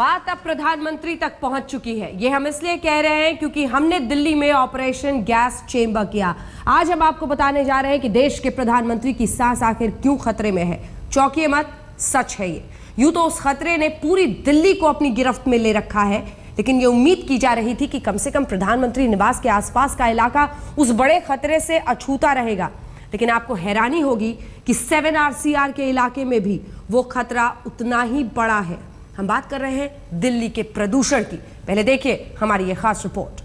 बात अब प्रधानमंत्री तक पहुंच चुकी है। ये हम इसलिए कह रहे हैं क्योंकि हमने दिल्ली में ऑपरेशन गैस चेंबर किया। आज हम आपको बताने जा रहे हैं कि देश के प्रधानमंत्री की सांस आखिर क्यों खतरे में है। चौंकिए मत, सच है ये। यूं तो उस खतरे ने पूरी दिल्ली को अपनी गिरफ्त में ले रखा है, लेकिन ये उम्मीद की जा रही थी कि कम से कम प्रधानमंत्री निवास के आसपास का इलाका उस बड़े खतरे से अछूता रहेगा। लेकिन आपको हैरानी होगी कि 7 RCR के इलाके में भी वो खतरा उतना ही बड़ा है। हम बात कर रहे हैं दिल्ली के प्रदूषण की। पहले देखिए हमारी ये खास रिपोर्ट।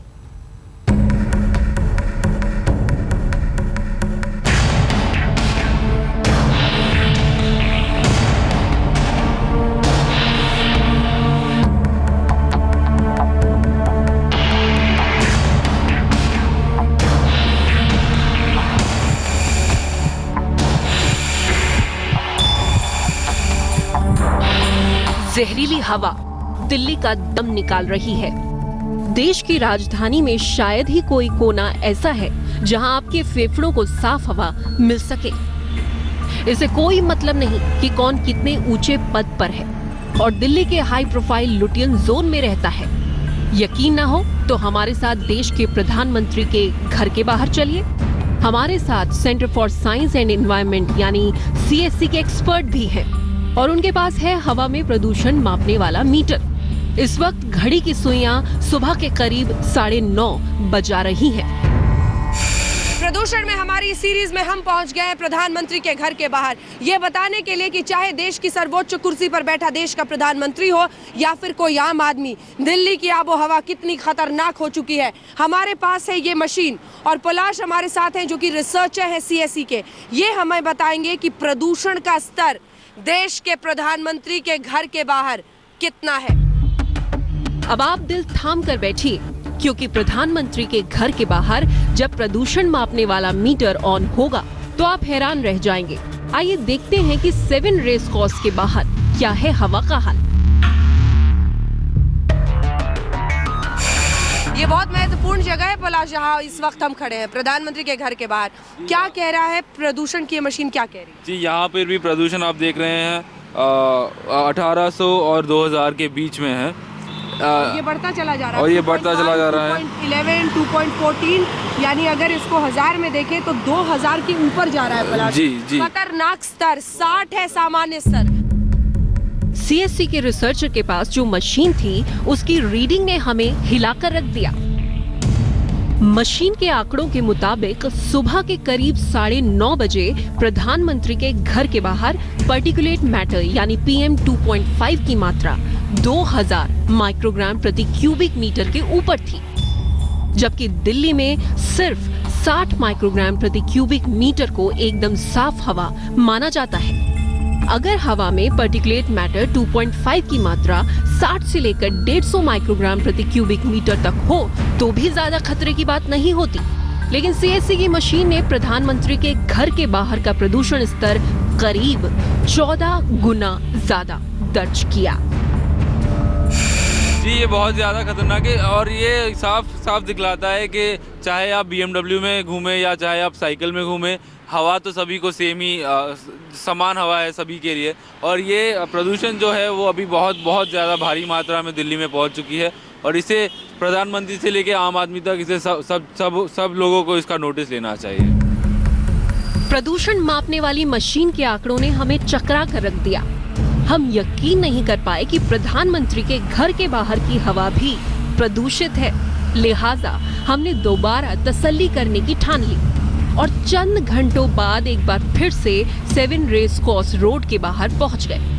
जहरीली हवा दिल्ली का दम निकाल रही है। देश की राजधानी में शायद ही कोई कोना ऐसा है जहां आपके फेफड़ों को साफ हवा मिल सके। इससे कोई मतलब नहीं कि कौन कितने ऊंचे पद पर है और दिल्ली के हाई प्रोफाइल लुटियन जोन में रहता है। यकीन ना हो तो हमारे साथ देश के प्रधानमंत्री के घर के बाहर चलिए। हमारे साथ centre for science and environment यानी CSE के एक्सपर्ट भी हैं और उनके पास है हवा में प्रदूषण मापने वाला मीटर। इस वक्त घड़ी की सुइयां सुबह के करीब 9:30 बजा रही हैं। प्रदूषण में हमारी सीरीज में हम पहुंच गए हैं प्रधानमंत्री के घर के बाहर, ये बताने के लिए कि चाहे देश की सर्वोच्च कुर्सी पर बैठा देश का प्रधानमंत्री हो या फिर कोई आम आदमी, दिल्ली की आबो हवा कितनी खतरनाक हो चुकी है। हमारे पास है ये मशीन और पलाश हमारे साथ हैं जो कि रिसर्चर है CSE के। ये हमें बताएंगे कि प्रदूषण का स्तर देश के प्रधानमंत्री के घर के बाहर कितना है। अब आप दिल थाम कर बैठिए क्योंकि प्रधानमंत्री के घर के बाहर जब प्रदूषण मापने वाला मीटर ऑन होगा तो आप हैरान रह जाएंगे। आइए देखते हैं कि 7 रेस कोर्स के बाहर क्या है हवा का हाल। ये बहुत महत्वपूर्ण जगह है पलाश, जहाँ इस वक्त हम खड़े हैं प्रधानमंत्री के घर के बाहर। क्या कह रहा है प्रदूषण की मशीन, क्या कह रही है? जी, यहाँ पर भी प्रदूषण आप देख रहे हैं 1800 और 2000 के बीच में है। ये बढ़ता चला जा रहा है और ये बढ़ता चला जा रहा है 2.11, 2.14, यानी अगर इसको 1000 में देखें तो 2000 के ऊपर जा रहा है पलाश। जी जी, खतरनाक स्तर 60 है सामान्य स्तर। CSE के रिसर्चर के पास जो मशीन थी उसकी रीडिंग ने हमें हिलाकर रख दिया। मशीन के आंकड़ों के मुताबिक सुबह के करीब 9:30 बजे प्रधानमंत्री के घर के बाहर पार्टिकुलेट मैटर यानी PM 2.5 की मात्रा 2000 माइक्रोग्राम प्रति क्यूबिक मीटर के ऊपर थी, जबकि दिल्ली में सिर्फ 60 माइक्रोग्राम प्रति क्यूबिक मीटर को एकदम साफ हवा माना जाता है। अगर हवा में पार्टिकुलेट मैटर 2.5 की मात्रा 60 से लेकर 150 माइक्रोग्राम प्रति क्यूबिक मीटर तक हो तो भी ज्यादा खतरे की बात नहीं होती। लेकिन CSE की मशीन ने प्रधानमंत्री के घर के बाहर का प्रदूषण स्तर करीब 14 गुना ज्यादा दर्ज किया। जी, ये बहुत ज़्यादा खतरनाक है और ये साफ दिखलाता है कि चाहे आप BMW में घूमें या चाहे आप साइकिल में घूमें, हवा तो सभी को सेम ही समान हवा है सभी के लिए। और ये प्रदूषण जो है वो अभी बहुत ज़्यादा भारी मात्रा में दिल्ली में पहुंच चुकी है और इसे प्रधानमंत्री से लेकर आम आदमी तक इसे सब लोगों को इसका नोटिस लेना चाहिए। प्रदूषण मापने वाली मशीन के आंकड़ों ने हमें चकरा कर रख दिया। हम यकीन नहीं कर पाए कि प्रधानमंत्री के घर के बाहर की हवा भी प्रदूषित है। लिहाजा हमने दोबारा तसल्ली करने की ठान ली और चंद घंटों बाद एक बार फिर से 7 रेस कोर्स रोड के बाहर पहुंच गए।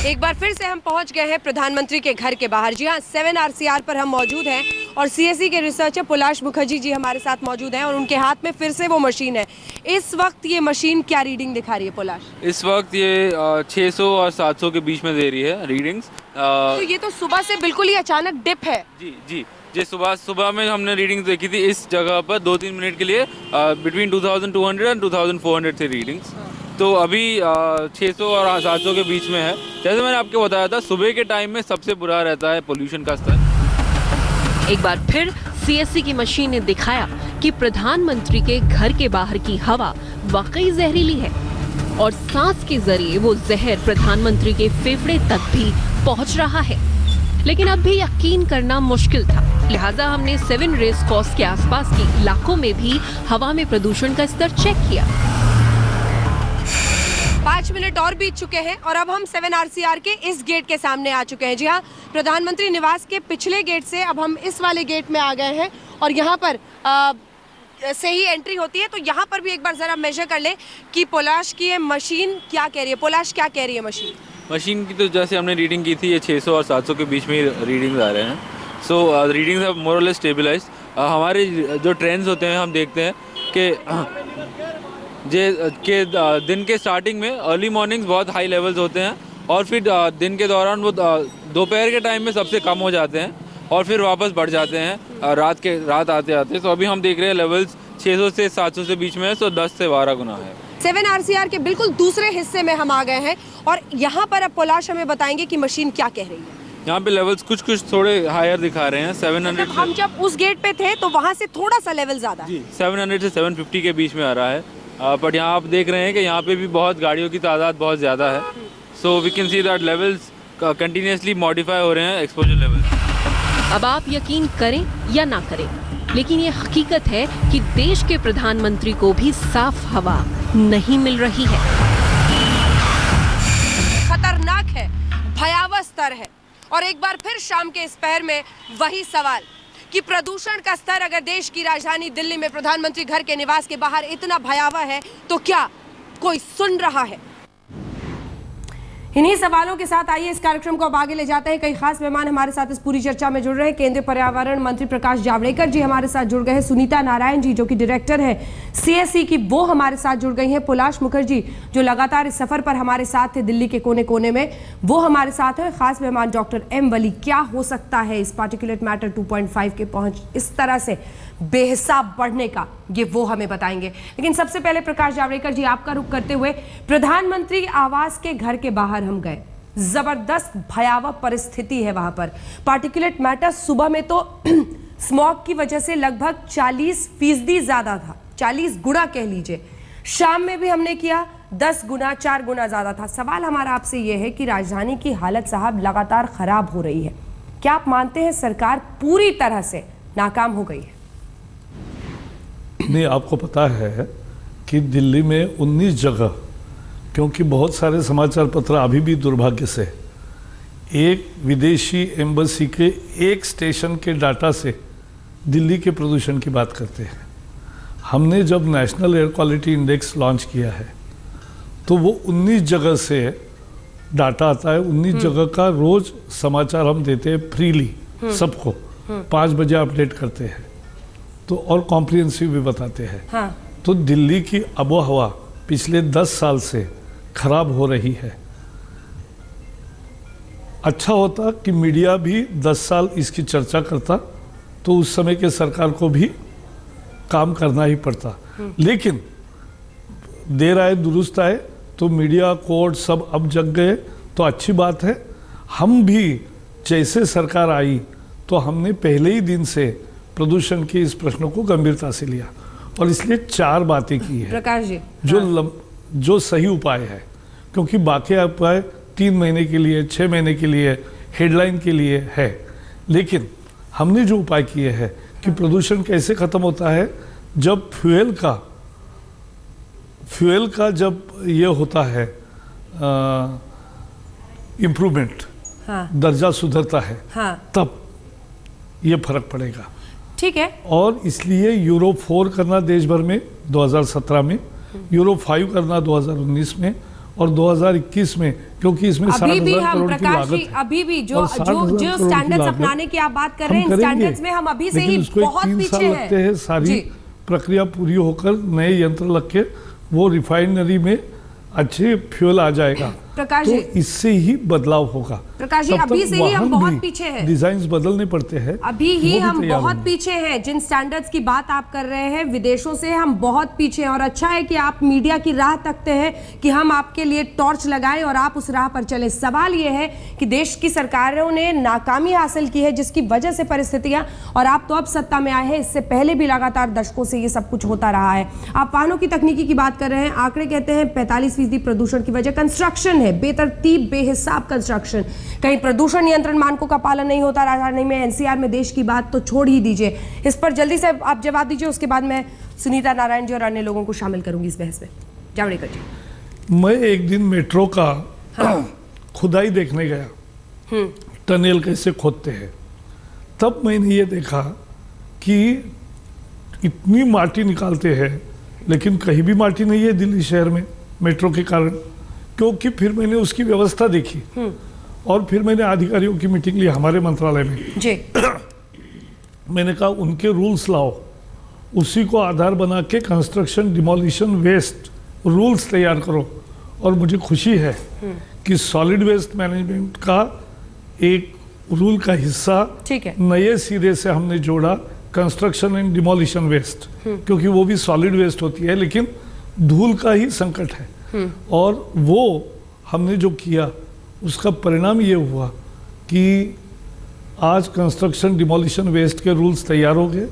एक बार फिर से हम पहुंच गए हैं प्रधानमंत्री के घर के बाहर। जी हाँ, 7 RCR पर हम मौजूद हैं और CSE के रिसर्चर पलाश मुखर्जी जी हमारे साथ मौजूद हैं और उनके हाथ में फिर से वो मशीन है। इस वक्त ये मशीन क्या रीडिंग दिखा रही है पलाश? इस वक्त ये 600 और 700 के बीच में दे रही है रीडिंग्स। तो ये तो सुबह से बिल्कुल ही अचानक डिप है। जी सुबह में हमने रीडिंग्स देखी थी इस जगह पर 2-3 मिनट के लिए बिटवीन 2200 एंड 2400 थे रीडिंग्स। तो अभी 600 और 700 के बीच में है। जैसे मैंने आपको बताया था, सुबह के टाइम में सबसे बुरा रहता है पोल्यूशन का स्तर। एक बार फिर CSE की मशीन ने दिखाया कि प्रधानमंत्री के घर के बाहर की हवा वाकई जहरीली है और सांस के जरिए वो जहर प्रधानमंत्री के फेफड़े तक भी पहुंच रहा है, लेकिन अब भी यकीन करना मुश्किल था। लिहाजा हमने 7 रेस कोर्स के आसपास के इलाकों में भी हवा में प्रदूषण का स्तर चेक किया। 5 मिनट और बीत चुके हैं और अब हम 7 RCR के इस गेट के सामने आ चुके हैं। जी हाँ, प्रधानमंत्री निवास के पिछले गेट से अब हम इस वाले गेट में आ गए हैं और यहाँ पर से ही एंट्री होती है। तो यहाँ पर भी एक बार जरा मेजर कर ले कि पोलाश की ये मशीन क्या कह रही है। पोलाश क्या कह रही है मशीन की? तो जैसे हमने रीडिंग की थी, ये 600 और 700 के बीच में रीडिंग आ रहे हैं। सो रीडिंग्स हैव मोर और लेस स्टेबलाइज। हमारे जो ट्रेंड्स होते हैं हम देखते हैं कि दिन के स्टार्टिंग में अर्ली मॉर्निंग्स बहुत हाई लेवल्स होते हैं और फिर दिन के दौरान वो दोपहर के टाइम में सबसे कम हो जाते हैं और फिर वापस बढ़ जाते हैं रात आते आते। तो अभी हम देख रहे हैं लेवल्स 600 से 700 से बीच में है, सो 10 से 12 गुना है। 7 RCR के बिल्कुल दूसरे हिस्से में हम आ गए हैं और यहाँ पर अब पोलाश हमें बताएंगे कि मशीन क्या कह रही है। यहाँ पे लेवल्स कुछ थोड़े हायर दिखा रहे हैं। 700 हम जब उस गेट पे थे तो वहाँ से थोड़ा सा लेवल ज्यादा है। 700 से 750 के बीच में आ रहा है। बट यहाँ आप देख रहे हैं कि यहाँ पे भी बहुत गाड़ियों की तादाद बहुत ज़्यादा है। So we can see that levels continuously modify हो रहे हैं, एक्सपोजर लेवल्स। अब आप यकीन करें या ना करें, लेकिन ये हकीकत है कि देश के प्रधानमंत्री को भी साफ हवा नहीं मिल रही है। खतरनाक है, भयावह स्तर है और एक बार फिर शाम के इस पहर में वही सवाल कि प्रदूषण का स्तर अगर देश की राजधानी दिल्ली में प्रधानमंत्री घर के निवास के बाहर इतना भयावह है तो क्या कोई सुन रहा है? इन्हीं सवालों के साथ आइए इस कार्यक्रम को अब आगे ले जाते हैं। कई खास मेहमान हमारे साथ इस पूरी चर्चा में जुड़ रहे हैं। केंद्रीय पर्यावरण मंत्री प्रकाश जावड़ेकर जी हमारे साथ जुड़ गए हैं। सुनीता नारायण जी जो कि डायरेक्टर है CSE की, वो हमारे साथ जुड़ गई हैं। पोलाश मुखर्जी जो लगातार इस सफर पर हमारे साथ थे दिल्ली के कोने कोने में, वो हमारे साथ है। खास मेहमान डॉक्टर M वली। क्या हो सकता है इस पार्टिकुलेट मैटर 2.5 के पहुंच इस तरह से बेहिसाब बढ़ने का, ये वो हमें बताएंगे। लेकिन सबसे पहले प्रकाश जावड़ेकर जी आपका रुख करते हुए, प्रधानमंत्री आवास के घर के बाहर हम गए, जबरदस्त भयावह परिस्थिति है वहां पर। पार्टिकुलेट मैटर सुबह में तो स्मॉग की वजह से लगभग 40% ज्यादा था, 40 गुना कह लीजिए। शाम में भी हमने किया 10 गुना 4 गुना ज्यादा था। सवाल हमारा आपसे यह है कि राजधानी की हालत साहब लगातार खराब हो रही है। क्या आप मानते हैं सरकार पूरी तरह से नाकाम हो गई है? नहीं, आपको पता है कि दिल्ली में 19 जगह, क्योंकि बहुत सारे समाचार पत्र अभी भी दुर्भाग्य से एक विदेशी एम्बेसी के एक स्टेशन के डाटा से दिल्ली के प्रदूषण की बात करते हैं। हमने जब national air quality index launch किया है तो वो 19 जगह से डाटा आता है। 19 जगह का रोज समाचार हम देते हैं फ्रीली सबको, 5 बजे अपडेट करते हैं तो, और कॉम्प्रिहेंसिव भी बताते हैं। हाँ। तो दिल्ली की आबो हवा पिछले 10 साल से खराब हो रही है। अच्छा होता कि मीडिया भी 10 साल इसकी चर्चा करता तो उस समय के सरकार को भी काम करना ही पड़ता। लेकिन देर आए दुरुस्त आए तो मीडिया कोर्ट सब अब जग गए तो अच्छी बात है। हम भी जैसे सरकार आई तो हमने पहले ही दिन से प्रदूषण के इस प्रश्न को गंभीरता से लिया और इसलिए 4 बातें की है प्रकाश जी जो सही उपाय है, क्योंकि बाकी उपाय 3 महीने के लिए, 6 महीने के लिए, हेडलाइन के लिए है। लेकिन हमने जो उपाय किए हैं कि प्रदूषण कैसे खत्म होता है, जब फ्यूल का जब ये होता है इम्प्रूवमेंट, हाँ। दर्जा सुधरता है, हाँ। तब ये फर्क पड़ेगा। ठीक है। और इसलिए यूरो 4 करना देश भर में 2017 में, यूरो 5 करना 2019 में और 2021 में, क्योंकि इसमें 60,000 करोड़ की लागत है। अभी भी जो स्टैंडर्ड्स अपनाने की आप बात कर रहे हैं, स्टैंडर्ड्स में हम अभी से ही बहुत पीछे हैं। लगते हैं सारी प्रक्रिया पूरी होकर नए यंत्र लग के वो रिफाइनरी में अच्छे फ्यूल आ जाएगा प्रकाश तो जी, इससे ही बदलाव होगा। प्रकाश जी, अभी से ही हम बहुत पीछे हैं। डिजाइन बदलने पड़ते हैं, अभी ही हम बहुत पीछे हैं। जिन स्टैंडर्ड्स की बात आप कर रहे हैं विदेशों से हम बहुत पीछे हैं। और अच्छा है कि आप मीडिया की राह तकते हैं कि हम आपके लिए टॉर्च लगाएं और आप उस राह पर चले। सवाल यह है कि देश की सरकारों ने नाकामी हासिल की है जिसकी वजह से परिस्थितियां, और आप तो अब सत्ता में आए हैं, इससे पहले भी लगातार दशकों से ये सब कुछ होता रहा है। आप वाहनों की तकनीकी की बात कर रहे हैं, आंकड़े कहते हैं 45% प्रदूषण की वजह कंस्ट्रक्शन है। है, बेतरतीब बेहिसाब कंस्ट्रक्शन, कहीं प्रदूषण नियंत्रण मानकों का पालन नहीं होता राजधानी में, एनसीआर में देश की बात तो छोड़ ही दीजिए। इस पर जल्दी से आप जवाब दीजिए, उसके बाद मैं सुनीता नारायण जी और अन्य लोगों को शामिल करूंगी इस बहस में। जावड़ेकर जी। मैं एक दिन मेट्रो का खुदाई देखने गया, टनल कैसे खोदते हैं, तब मैंने ये देखा कि इतनी माटी निकालते हैं लेकिन कहीं भी माटी नहीं है दिल्ली शहर में मेट्रो के कारण। क्योंकि फिर मैंने उसकी व्यवस्था देखी और फिर मैंने अधिकारियों की मीटिंग ली हमारे मंत्रालय में जी। मैंने कहा उनके रूल्स लाओ, उसी को आधार बना के कंस्ट्रक्शन डिमोलिशन वेस्ट रूल्स तैयार करो। और मुझे खुशी है कि सॉलिड वेस्ट मैनेजमेंट का एक रूल का हिस्सा ठीक है, नए सिरे से हमने जोड़ा कंस्ट्रक्शन एंड डिमोलिशन वेस्ट, क्योंकि वो भी सॉलिड वेस्ट होती है लेकिन धूल का ही संकट है। और वो हमने जो किया उसका परिणाम ये हुआ कि आज कंस्ट्रक्शन डिमोलिशन वेस्ट के रूल्स तैयार हो गए,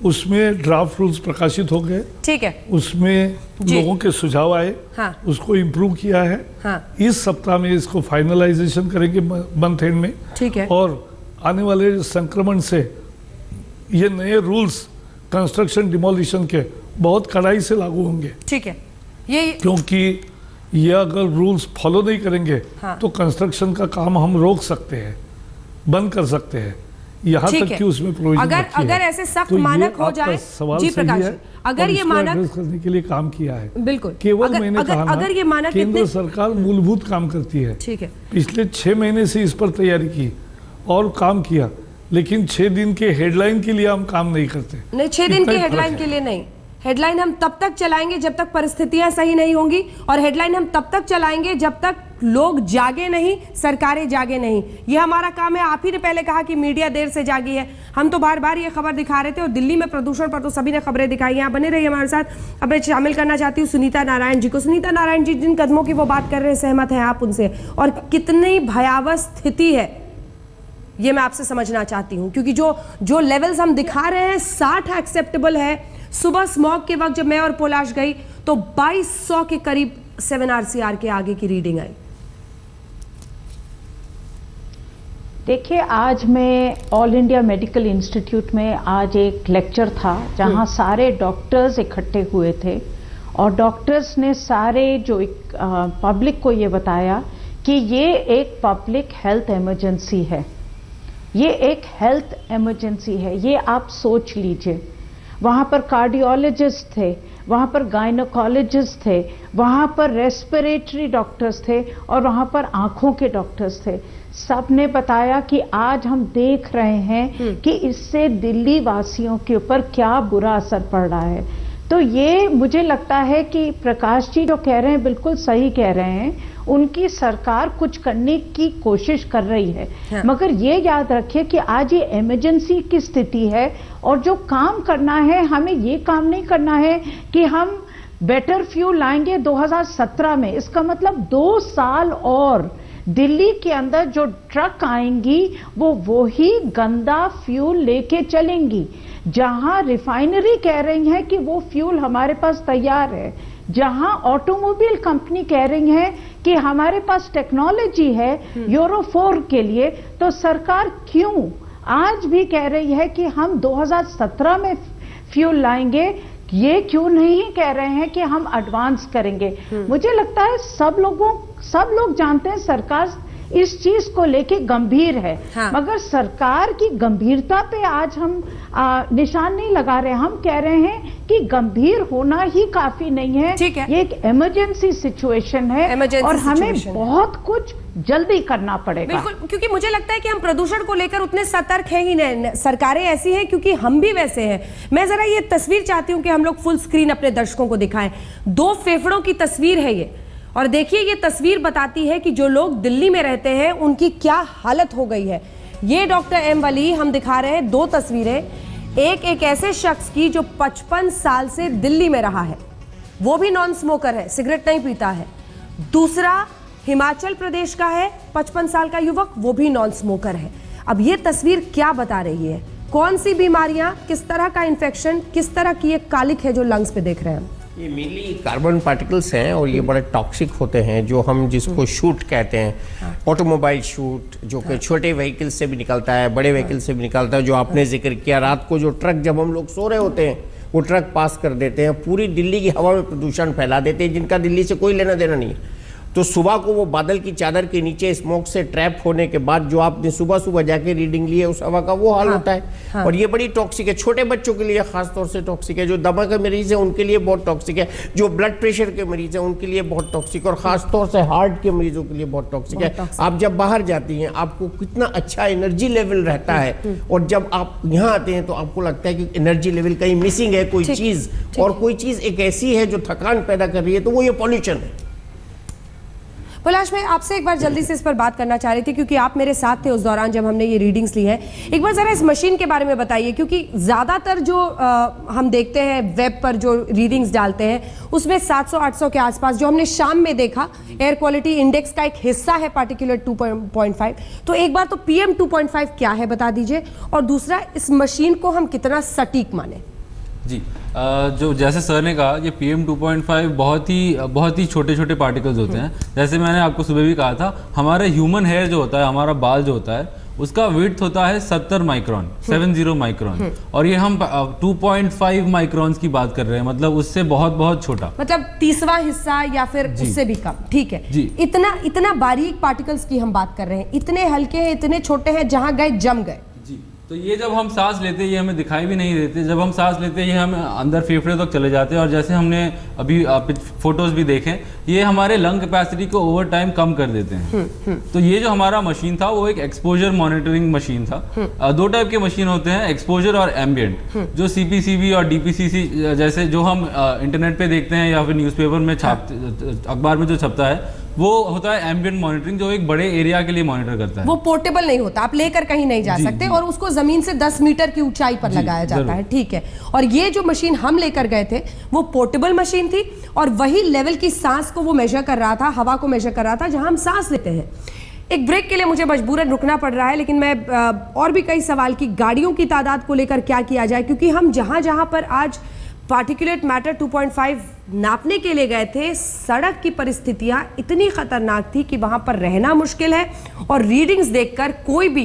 उसमें ड्राफ्ट रूल्स प्रकाशित हो गए, ठीक है, उसमें लोगों के सुझाव आए, हाँ, उसको इम्प्रूव किया है। हाँ, इस सप्ताह में इसको फाइनलाइजेशन करेंगे मंथ एंड में, ठीक है, और आने वाले संक्रमण से ये नए रूल्स कंस्ट्रक्शन डिमोलिशन के बहुत कड़ाई से लागू होंगे। ठीक है, ये क्योंकि ये अगर रूल्स फॉलो नहीं करेंगे हाँ, तो कंस्ट्रक्शन का काम हम रोक सकते हैं, बंद कर सकते हैं, यहाँ तक कि उसमें प्रोविजन अगर ऐसे सख्त तो मानक हो जाए, जी प्रकाश, अगर ये मानक करने के लिए काम किया है, बिल्कुल, केवल मैंने कहा अगर ये मानक केंद्र सरकार मूलभूत काम करती है, ठीक है, पिछले 6 महीने से इस पर तैयारी की और काम किया, लेकिन 6 दिन के हेडलाइन के लिए हम काम नहीं करते। नहीं, 6 दिन की हेडलाइन के लिए नहीं, हेडलाइन हम तब तक चलाएंगे जब तक परिस्थितियां सही नहीं होंगी, और हेडलाइन हम तब तक चलाएंगे जब तक लोग जागे नहीं, सरकारें जागे नहीं। ये हमारा काम है। आप ही ने पहले कहा कि मीडिया देर से जागी है, हम तो बार बार ये खबर दिखा रहे थे, और दिल्ली में प्रदूषण पर तो सभी ने खबरें दिखाई। यहाँ बने रहिए हमारे साथ। अब मैं शामिल करना चाहती हूँ सुनीता नारायण जी को। सुनीता नारायण जी, जिन कदमों की वो बात कर रहे हैं, सहमत हैं आप उनसे? और कितनी भयावह स्थिति है ये मैं आपसे समझना चाहती हूँ, क्योंकि जो लेवल्स हम दिखा रहे हैं 60 एक्सेप्टेबल है। सुबह स्मॉग के वक्त जब मैं और पोलाश गई तो 2200 के करीब 7RCR के आगे की रीडिंग आई। देखिए, आज मैं ऑल इंडिया मेडिकल इंस्टीट्यूट में आज एक लेक्चर था जहां सारे डॉक्टर्स इकट्ठे हुए थे, और डॉक्टर्स ने सारे जो पब्लिक को ये बताया कि ये एक पब्लिक हेल्थ इमरजेंसी है, ये एक हेल्थ इमरजेंसी है। ये आप सोच लीजिए, वहाँ पर कार्डियोलॉजिस्ट थे, वहाँ पर गायनोकोलॉजिस्ट थे, वहाँ पर रेस्पिरेटरी डॉक्टर्स थे, और वहाँ पर आँखों के डॉक्टर्स थे। सब ने बताया कि आज हम देख रहे हैं कि इससे दिल्ली वासियों के ऊपर क्या बुरा असर पड़ रहा है। तो ये मुझे लगता है कि प्रकाश जी जो कह रहे हैं बिल्कुल सही कह रहे हैं, उनकी सरकार कुछ करने की कोशिश कर रही है, हाँ। मगर ये याद रखिए कि आज ये इमरजेंसी की स्थिति है, और जो काम करना है हमें ये काम नहीं करना है कि हम बेटर फ्यूल लाएंगे 2017 में। इसका मतलब 2 साल और दिल्ली के अंदर जो ट्रक आएंगी वो ही गंदा फ्यूल लेके चलेंगी। जहां रिफाइनरी कह रही है कि वो फ्यूल हमारे पास तैयार है, जहां ऑटोमोबाइल कंपनी कह रही है कि हमारे पास टेक्नोलॉजी है यूरो 4 के लिए, तो सरकार क्यों आज भी कह रही है कि हम 2017 में फ्यूल लाएंगे? ये क्यों नहीं कह रहे हैं कि हम एडवांस करेंगे? मुझे लगता है सब लोग जानते हैं सरकार इस चीज को लेके गंभीर है, हाँ। मगर सरकार की गंभीरता पे आज हम निशान नहीं लगा रहे। हम कह रहे हैं कि गंभीर होना ही काफी नहीं है, ये एक इमरजेंसी सिचुएशन है, और हमें बहुत कुछ जल्दी करना पड़ेगा। बिल्कुल, क्योंकि मुझे लगता है कि हम प्रदूषण को लेकर उतने सतर्क हैं ही नहीं। सरकारें ऐसी हैं क्योंकि हम भी वैसे हैं। मैं जरा ये तस्वीर चाहती हूँ कि हम लोग फुल स्क्रीन अपने दर्शकों को दिखाएं। 2 फेफड़ों की तस्वीर है ये, और देखिए ये तस्वीर बताती है कि जो लोग दिल्ली में रहते हैं उनकी क्या हालत हो गई है। ये डॉक्टर एम वली हम दिखा रहे हैं 2 तस्वीरें, एक ऐसे शख्स की जो 55 साल से दिल्ली में रहा है, वो भी नॉन स्मोकर है, सिगरेट नहीं पीता है। दूसरा हिमाचल प्रदेश का है, 55 साल का युवक, वो भी नॉन स्मोकर है। अब ये तस्वीर क्या बता रही है? कौन सी बीमारियां, किस तरह का इन्फेक्शन, किस तरह की एक कालिक है जो लंग्स पे देख रहे हैं हम? ये मेनली कार्बन पार्टिकल्स हैं और ये बड़े टॉक्सिक होते हैं, जो हम जिसको शूट कहते हैं, ऑटोमोबाइल शूट, जो कि छोटे व्हीकल से भी निकलता है, बड़े व्हीकल से भी निकलता है। जो आपने जिक्र किया, रात को जो ट्रक, जब हम लोग सो रहे होते हैं, वो ट्रक पास कर देते हैं, पूरी दिल्ली की हवा में प्रदूषण फैला देते हैं, जिनका दिल्ली से कोई लेना देना नहीं है। तो सुबह को वो बादल की चादर के नीचे स्मोक से ट्रैप होने के बाद जो आपने सुबह सुबह जाके रीडिंग ली है, उस हवा का वो हाल होता है। और ये बड़ी टॉक्सिक है, छोटे बच्चों के लिए खास तौर से टॉक्सिक है, जो दमा के मरीज है उनके लिए बहुत टॉक्सिक है, जो ब्लड प्रेशर के मरीज है उनके लिए बहुत टॉक्सिक, और खास तौर से हार्ट के मरीजों के लिए बहुत टॉक्सिक है। आप जब बाहर जाती हैं आपको कितना अच्छा एनर्जी लेवल रहता है, और जब आप यहाँ आते हैं तो आपको लगता है कि एनर्जी लेवल कहीं मिसिंग है, कोई चीज़, और कोई चीज़ एक ऐसी है जो थकान पैदा कर रही है, तो वो ये पॉल्यूशन है। पलाश, मैं आपसे एक बार जल्दी से इस पर बात करना चाह रही थी, क्योंकि आप मेरे साथ थे उस दौरान जब हमने ये रीडिंग्स ली हैं। एक बार ज़रा इस मशीन के बारे में बताइए, क्योंकि ज़्यादातर जो हम देखते हैं वेब पर जो रीडिंग्स डालते हैं, उसमें 700-800 के आसपास, जो हमने शाम में देखा, एयर क्वालिटी इंडेक्स का एक हिस्सा है पार्टिकुलेट 2.5। तो एक बार तो PM 2.5 क्या है बता दीजिए, और दूसरा इस मशीन को हम कितना सटीक माने। जी, जो जैसे सर ने कहा, ये PM 2.5 बहुत ही छोटे छोटे पार्टिकल्स होते हैं। जैसे मैंने आपको सुबह भी कहा था, हमारे ह्यूमन हेयर जो होता है, हमारा बाल जो होता है, उसका विड्थ होता है 70 माइक्रोन, 70 माइक्रोन, और ये हम 2.5 माइक्रोन्स की बात कर रहे हैं, मतलब उससे बहुत बहुत छोटा, मतलब 30वां हिस्सा या फिर उससे भी कम। ठीक है जी। इतना बारीक पार्टिकल्स की हम बात कर रहे हैं, इतने हल्के हैं, इतने छोटे हैं, जहां गए जम गए। जी, तो ये जब हम सांस लेते हैं ये हमें दिखाई भी नहीं देते, जब हम सांस लेते हैं ये हम अंदर फेफड़े तक चले जाते हैं, और जैसे हमने अभी फोटोज भी देखे, ये हमारे लंग कैपेसिटी को ओवर टाइम कम कर देते हैं। तो ये जो हमारा मशीन था वो एक एक्सपोजर मॉनिटरिंग मशीन था। दो टाइप के मशीन होते हैं, एक्सपोजर और एम्बिएंट। जो CPCB और DPCC जैसे जो हम इंटरनेट पे देखते हैं या फिर न्यूज़पेपर में अखबार में जो छपता है, वो होता है एम्बिएंट मॉनिटरिंग, जो एक बड़े एरिया के लिए मॉनिटर करता है। वो पोर्टेबल नहीं होता, आप लेकर कहीं नहीं जा सकते, और उसको जमीन से 10 मीटर की ऊंचाई पर लगाया जाता है। ठीक है, और ये जो मशीन हम लेकर गए थे वो पोर्टेबल मशीन थी, और वही लेवल की सांस को वो मेजर कर रहा था, हवा को मेजर कर रहा था जहां हम सांस लेते हैं। एक ब्रेक के लिए मुझे मजबूरन रुकना पड़ रहा है, लेकिन मैं और भी कई सवाल की गाड़ियों की तादाद को लेकर क्या किया जाए, क्योंकि हम जहां जहां पर आज पार्टिकुलेट मैटर 2.5 नापने के लिए गए थे, सड़क की परिस्थितियां इतनी खतरनाक थी कि वहां पर रहना मुश्किल है, और रीडिंग्स देखकर कोई भी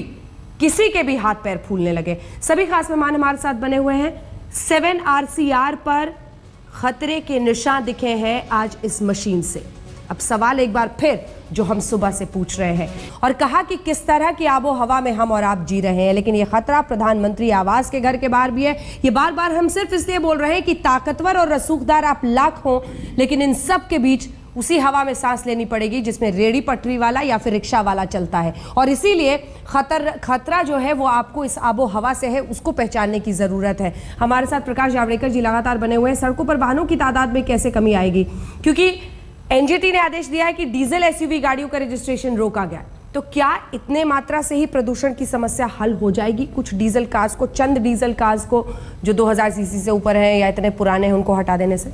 किसी के भी हाथ पैर फूलने लगे। सभी खास मेहमान हमारे साथ बने हुए हैं। 7 RCR पर खतरे के निशान दिखे हैं आज इस मशीन से। अब सवाल एक बार फिर जो हम सुबह से पूछ रहे हैं, और कहा कि किस तरह की आबो हवा में हम और आप जी रहे हैं, लेकिन ये खतरा प्रधानमंत्री आवास के घर के बाहर भी है। ये बार बार हम सिर्फ इसलिए बोल रहे हैं कि ताकतवर और रसूखदार आप लाख हों, लेकिन इन सब के बीच उसी हवा में सांस लेनी पड़ेगी जिसमें रेड़ी पटरी वाला या फिर रिक्शा वाला चलता है, और इसीलिए खतरा जो है वो आपको इस आबो हवा से है, उसको पहचानने की जरूरत है। हमारे साथ प्रकाश जावड़ेकर जी लगातार बने हुए हैं। सड़कों पर वाहनों की तादाद में कैसे कमी आएगी, क्योंकि NGT ने आदेश दिया है कि डीजल SUV गाड़ियों का रजिस्ट्रेशन रोका गया, तो क्या इतने मात्रा से ही प्रदूषण की समस्या हल हो जाएगी? कुछ डीजल कार्स को, चंद डीजल कार्स को जो 2000 सीसी से ऊपर हैं या इतने पुराने हैं, उनको हटा देने से?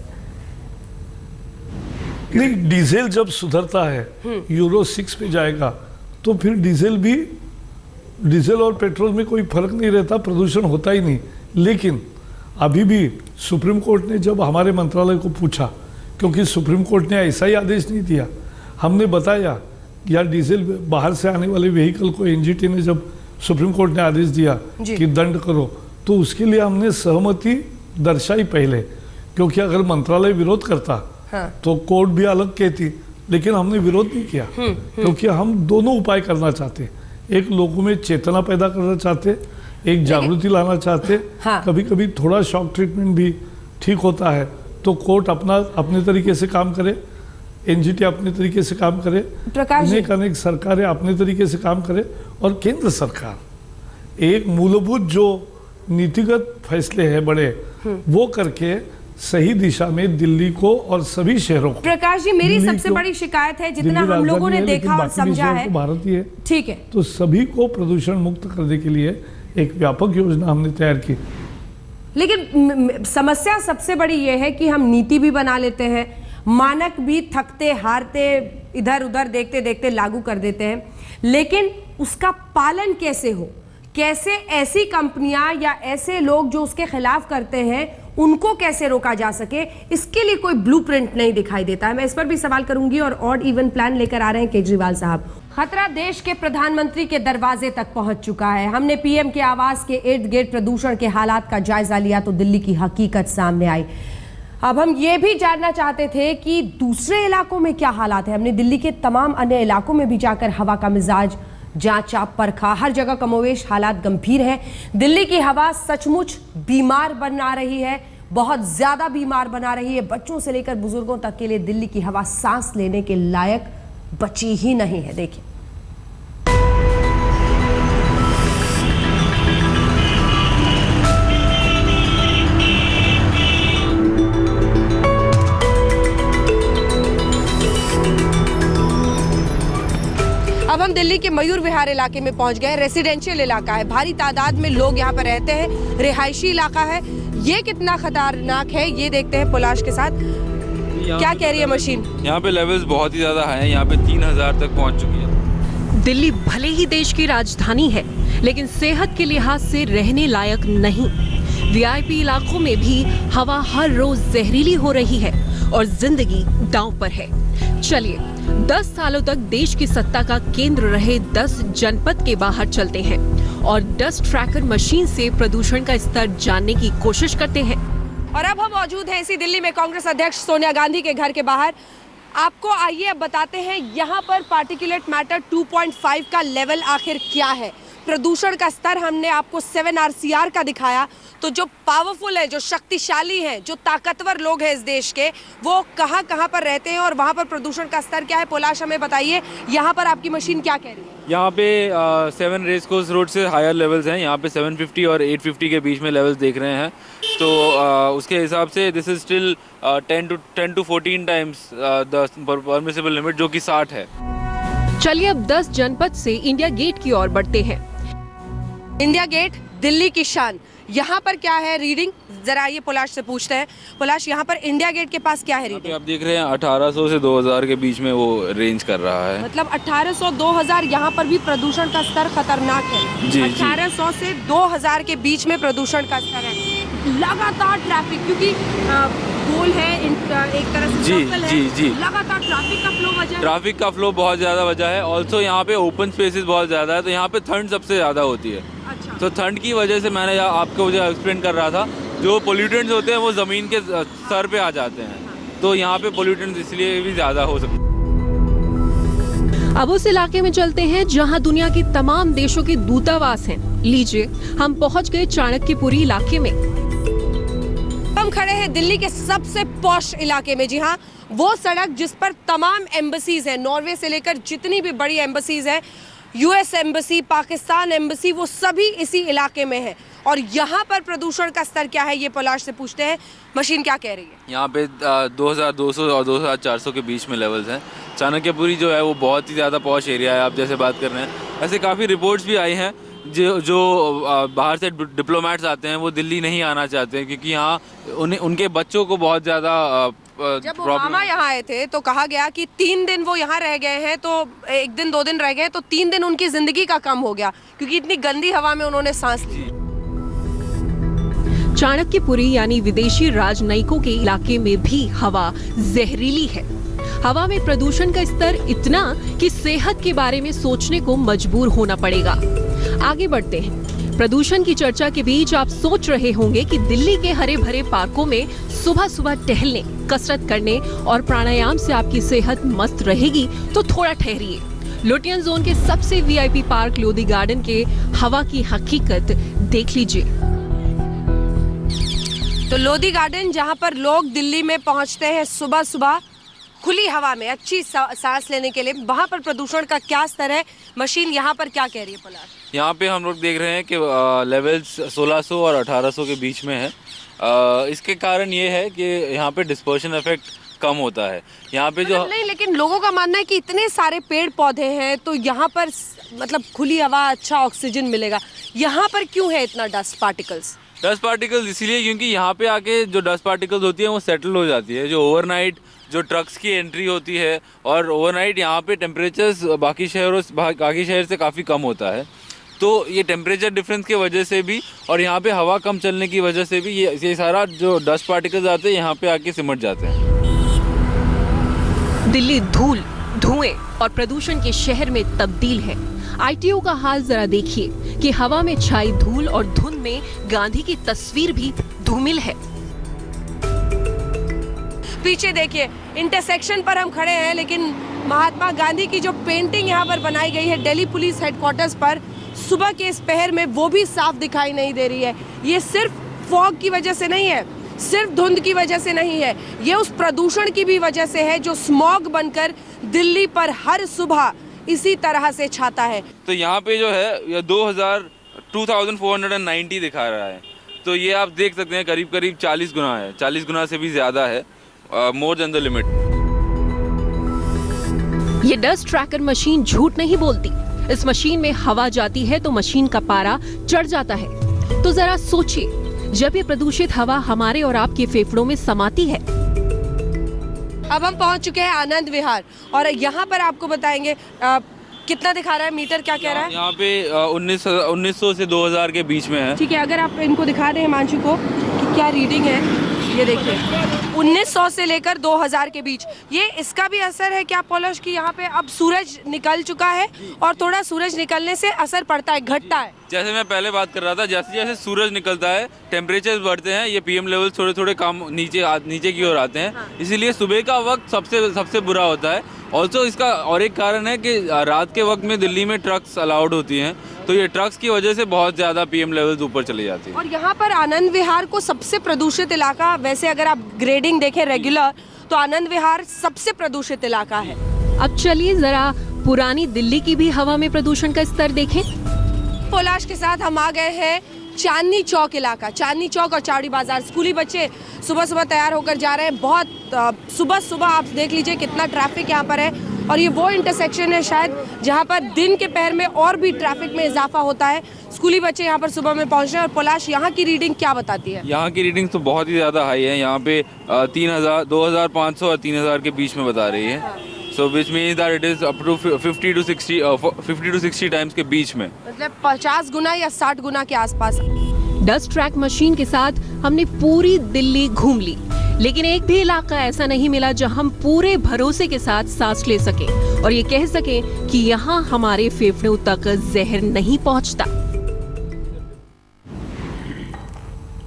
नहीं, डीजल जब सुधरता है, यूरो 6 पे जाएगा, तो फिर डीजल और पेट्रोल में कोई फर्क नहीं रहता, प्रदूषण होता ही नहीं। लेकिन अभी भी सुप्रीम कोर्ट ने जब हमारे मंत्रालय को पूछा, क्योंकि सुप्रीम कोर्ट ने ऐसा ही आदेश नहीं दिया, हमने बताया या डीजल बाहर से आने वाले व्हीकल को NGT ने जब सुप्रीम कोर्ट ने आदेश दिया कि दंड करो, तो उसके लिए हमने सहमति दर्शाई पहले, क्योंकि अगर मंत्रालय विरोध करता तो कोर्ट भी अलग कहती, लेकिन हमने विरोध नहीं किया, क्योंकि हम दोनों उपाय करना चाहते। एक लोगों में चेतना पैदा करना चाहते, एक जागृति लाना चाहते। कभी कभी थोड़ा शॉक ट्रीटमेंट भी ठीक होता है, तो कोर्ट अपने तरीके से काम करे, NGT अपने तरीके से काम करे, अनेक सरकारें अपने तरीके से काम करे, और केंद्र सरकार एक मूलभूत जो नीतिगत फैसले हैं बड़े, वो करके सही दिशा में दिल्ली को और सभी शहरों को। प्रकाश जी, मेरी सबसे बड़ी शिकायत है, जितना हम लोगों ने देखा और समझा है, भारत ही है, ठीक है, तो सभी को प्रदूषण मुक्त करने के लिए एक व्यापक योजना हमने तैयार की। लेकिन समस्या सबसे बड़ी यह है कि हम नीति भी बना लेते हैं, मानक भी थकते हारते इधर उधर देखते देखते लागू कर देते हैं, लेकिन उसका पालन कैसे हो, कैसे ऐसी कंपनियां या ऐसे लोग जो उसके खिलाफ करते हैं उनको कैसे रोका जा सके, इसके लिए कोई ब्लूप्रिंट नहीं दिखाई देता है। मैं इस पर भी सवाल करूंगी और ऑड इवन प्लान लेकर आ रहे हैं केजरीवाल साहब। खतरा देश के प्रधानमंत्री के दरवाजे तक पहुंच चुका है। हमने पीएम के आवास के इर्द गिर्द प्रदूषण के हालात का जायजा लिया तो दिल्ली की हकीकत सामने आई। अब हम ये भी जानना चाहते थे कि दूसरे इलाकों में क्या हालात है। हमने दिल्ली के तमाम अन्य इलाकों में भी जाकर हवा का मिजाज जांचा, परखा। हर जगह कमोवेश हालात गंभीर हैं। दिल्ली की हवा सचमुच बीमार बना रही है, बहुत ज्यादा बीमार बना रही है। बच्चों से लेकर बुजुर्गों तक के लिए दिल्ली की हवा सांस लेने के लायक बची ही नहीं है। देखिए, अब हम दिल्ली के मयूर विहार इलाके में पहुंच गए। रेसिडेंशियल इलाका है, भारी तादाद में लोग यहाँ पर रहते हैं, रिहायशी इलाका है। ये कितना खतरनाक है ये देखते हैं पुलाश के साथ। क्या कह रही है मशीन? यहाँ पे लेवल्स बहुत ही ज़्यादा हाई हैं, यहाँ पे 3000 तक पहुँच चुकी है। दिल्ली भले ही देश की राजधानी है, लेकिन सेहत के लिहाज से रहने लायक नहीं। वीआईपी इलाकों में भी हवा हर रोज जहरीली हो रही है और जिंदगी दांव पर है। चलिए 10 सालों तक देश की सत्ता का केंद्र रहे 10 जनपद के बाहर चलते हैं और डस्ट ट्रैकर मशीन से प्रदूषण का स्तर जानने की कोशिश करते हैं। और अब हम मौजूद हैं इसी दिल्ली में कांग्रेस अध्यक्ष सोनिया गांधी के घर के बाहर। आपको आइए अब बताते हैं यहाँ पर पार्टिकुलेट मैटर 2.5 का लेवल आखिर क्या है। प्रदूषण का स्तर हमने आपको 7 RCR का दिखाया, तो जो पावरफुल है, जो शक्तिशाली हैं, जो ताकतवर लोग हैं इस देश के, वो कहाँ कहाँ पर रहते हैं और वहाँ पर प्रदूषण का स्तर क्या है। पोलाश हमें बताइए, यहाँ पर आपकी मशीन क्या कह रही है? यहाँ पे 7 रेस कोर्स रोड से हायर लेवल्स हैं। यहाँ पे 750 और 850 के बीच में लेवल्स देख रहे हैं, तो उसके हिसाब से this is still 10 to 14 times the permissible limit, जो कि 60 है। चलिए अब 10 जनपद से इंडिया गेट की ओर बढ़ते हैं। इंडिया गेट दिल्ली की शान, यहाँ पर क्या है रीडिंग? जरा ये पुलाश से पूछते हैं। पुलाश, यहाँ पर इंडिया गेट के पास क्या है रीडिंग? आप देख रहे हैं 1800 से 2000 के बीच में वो रेंज कर रहा है। मतलब 1800 2000 यहाँ पर भी प्रदूषण का स्तर खतरनाक है। जी, 1800 से 2000 के बीच में प्रदूषण का स्तर है। लगातार ट्रैफिक, क्योंकि गोल है एक तरह से, जी। लगातार ट्रैफिक का फ्लो वजह है। ट्रैफिक का फ्लो बहुत ज़्यादा वजह है। ऑल्सो यहाँ पे ओपन स्पेसेस बहुत ज़्यादा है, तो यहाँ पे ठंड सबसे ज़्यादा होती है। अच्छा। तो ठंड की वजह से मैंने आपको जो एक्सप्लेन कर रहा था, जो पोल्यूटेंट्स होते हैं वो ज़मीन के सर पे आ जाते हैं, तो यहाँ पे पोल्यूटेंट्स इसलिए भी ज़्यादा हो सकते हैं। अब उस इलाके में चलते हैं जहां दुनिया के तमाम देशों के दूतावास हैं। लीजिए, हम पहुंच गए चाणक्यपुरी इलाके में। हम खड़े हैं दिल्ली के सबसे पॉश इलाके में। जी हाँ, वो सड़क जिस पर तमाम एम्बसीज हैं, नॉर्वे से लेकर जितनी भी बड़ी एम्बसीज हैं, यूएस एम्बसी, पाकिस्तान एम्बसी, वो सभी इसी इलाके में है। और यहाँ पर प्रदूषण का स्तर क्या है ये पलाश से पूछते हैं। मशीन क्या कह रही है? यहाँ पे 2200 और 2400 के बीच में लेवल्स हैं। चाणक्यपुरी जो है वो बहुत ही ज़्यादा पॉश एरिया है, आप जैसे बात कर रहे हैं। ऐसे काफ़ी रिपोर्ट्स भी आई हैं जो बाहर से डिप्लोमेट्स आते हैं वो दिल्ली नहीं आना चाहते हैं, क्योंकि यहाँ उनके बच्चों को बहुत ज़्यादा जब ओबामा यहाँ आए थे तो कहा गया कि 3 दिन वो यहाँ रह गए हैं, तो 1 दिन 2 दिन रह गए, तो 3 दिन उनकी जिंदगी का कम हो गया, क्योंकि इतनी गंदी हवा में उन्होंने सांस ली। चाणक्यपुरी यानी विदेशी राजनयिकों के इलाके में भी हवा जहरीली है। हवा में प्रदूषण का स्तर इतना कि सेहत के बारे में सोचने को मजबूर होना पड़ेगा। आगे बढ़ते हैं। प्रदूषण की चर्चा के बीच आप सोच रहे होंगे कि दिल्ली के हरे भरे पार्कों में सुबह सुबह टहलने, कसरत करने और प्राणायाम से आपकी सेहत मस्त रहेगी, तो थोड़ा ठहरिए। लोटियन जोन के सबसे वीआईपी पार्क लोधी गार्डन के हवा की हकीकत देख लीजिए। तो लोधी गार्डन, जहाँ पर लोग दिल्ली में पहुँचते हैं सुबह सुबह खुली हवा में अच्छी सांस लेने के लिए, वहाँ पर प्रदूषण का क्या स्तर है? मशीन यहाँ पर क्या कह रही है पलाश? यहाँ पे हम लोग देख रहे हैं कि लेवल्स 1600 और 1800 के बीच में है। इसके कारण ये है कि यहाँ पे डिस्पर्शन इफेक्ट कम होता है। यहाँ पे जो नहीं, लेकिन लोगों का मानना है कि इतने सारे पेड़ पौधे हैं तो यहाँ पर मतलब खुली हवा, अच्छा ऑक्सीजन मिलेगा। यहाँ पर क्यों है इतना डस्ट पार्टिकल्स? डस्ट पार्टिकल्स इसीलिए क्योंकि यहाँ पे आके जो डस्ट पार्टिकल्स होती है वो सेटल हो जाती है। जो ओवरनाइट जो ट्रक्स की एंट्री होती है, और ओवरनाइट यहाँ पे टेम्परेचर्स बाकी शहर से काफ़ी कम होता है, तो ये टेम्परेचर डिफरेंस की वजह से भी और यहाँ पे हवा कम चलने की वजह से भी ये सारा जो डस्ट पार्टिकल्स आते हैं यहाँ पे आके सिमट जाते हैं। दिल्ली धूल, धुएं और प्रदूषण के शहर में तब्दील है। ITO का हाल जरा देखिए कि हवा में छाई धूल और धुंध में गांधी की तस्वीर भी धूमिल है। पीछे देखिए, इंटरसेक्शन पर हम खड़े हैं, लेकिन महात्मा गांधी की जो पेंटिंग यहाँ पर बनाई गई है दिल्ली पुलिस हेडक्वार्टर्स पर, सुबह के इस पहर में वो भी साफ दिखाई नहीं दे रही है। ये सिर्फ फॉग की वजह से नहीं है, सिर्फ धुंध की वजह से नहीं है, ये उस प्रदूषण की भी वजह से है जो स्मॉग बनकर दिल्ली पर हर सुबह इसी तरह से छाता है। तो यहाँ पे जो है 2490 दिखा रहा है, तो ये आप देख सकते हैं करीब करीब 40 गुना है, 40 गुना से भी ज़्यादा है, मोर देन द लिमिट। ये डस्ट ट्रैकर मशीन झूठ नहीं बोलती। इस मशीन में हवा जाती है तो मशीन का पारा चढ़ जाता है। तो जरा सोचिए, जब ये प्रदूषित हवा हमारे और आपके फेफड़ों में समाती है। अब हम पहुंच चुके हैं आनंद विहार और यहाँ पर आपको बताएंगे कितना दिखा रहा है मीटर, क्या कह रहा है? यहाँ पे 1900 से 2000 के बीच में है। ठीक है, अगर आप इनको दिखा रहे हैं हिमांशु को कि क्या रीडिंग है, ये देखिए 1900 से लेकर 2000 के बीच। ये इसका भी असर है क्या पॉलश की यहाँ पे अब सूरज निकल चुका है और थोड़ा सूरज निकलने से असर पड़ता है, घटता है? जैसे मैं पहले बात कर रहा था, जैसे जैसे सूरज निकलता है टेम्परेचर बढ़ते हैं, ये PM लेवल थोड़े थोड़े कम नीचे की ओर आते हैं। इसीलिए सुबह का वक्त सबसे बुरा होता है। ऑल्सो इसका और एक कारण है कि रात के वक्त में दिल्ली में ट्रक्स अलाउड होती हैं, तो ये ट्रक्स की वजह से बहुत ज़्यादा PM लेवल्स ऊपर चले जाती है। और यहाँ पर आनंद विहार को सबसे प्रदूषित इलाका, वैसे अगर आप ग्रेडिंग देखें रेगुलर, तो आनंद विहार सबसे प्रदूषित इलाका है। अब चलिए जरा पुरानी दिल्ली की भी हवा में प्रदूषण का स्तर देखें। पोलाश के साथ हम आ गए हैं चांदनी चौक इलाका, चांदनी चौक और चावड़ी बाजार। स्कूली बच्चे सुबह सुबह तैयार होकर जा रहे हैं। बहुत सुबह आप देख लीजिए कितना ट्रैफिक यहाँ पर है, और ये वो इंटरसेक्शन है शायद जहाँ पर दिन के पहर में और भी ट्रैफिक में इजाफा होता है। स्कूली बच्चे यहाँ पर सुबह में पहुँच रहे हैं। और पोलाश, यहाँ की रीडिंग क्या बताती है? यहाँ की रीडिंग तो बहुत ही ज़्यादा हाई है। यहाँ पे 3000, 2500 और 3000 के बीच में बता रही है। So which means that it is up to 50 to 60 times के बीच में, मतलब 50 गुना या 60 गुना के आसपास। डस्ट ट्रैक मशीन के साथ हमने पूरी दिल्ली घूम ली, लेकिन एक भी इलाका ऐसा नहीं मिला जहां हम पूरे भरोसे के साथ सांस ले सके और ये कह सके कि यहाँ हमारे फेफड़ों तक जहर नहीं पहुंचता।